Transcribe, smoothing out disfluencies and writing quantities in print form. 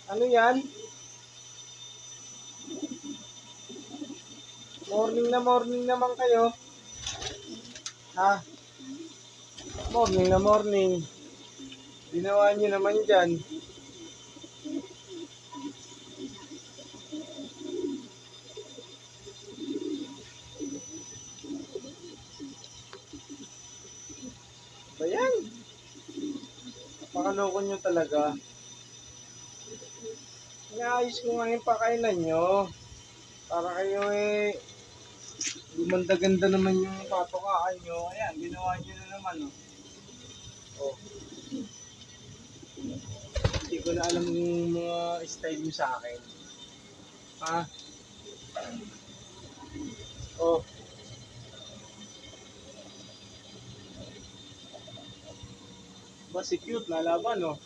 Ano yan? Morning naman kayo. Ha? Morning. Ginawa niyo naman dyan. Ba yan? Pakaloko nyo talaga. Inaayos ko nga yung pakailan nyo. Para kayo gumanda-ganda naman yung patukaan nyo. Ayan, ginawa nyo na naman. Oh. Hindi ko na alam yung mga style mo sa akin. Ha? Oh. Ba si cute, lalaban, oh.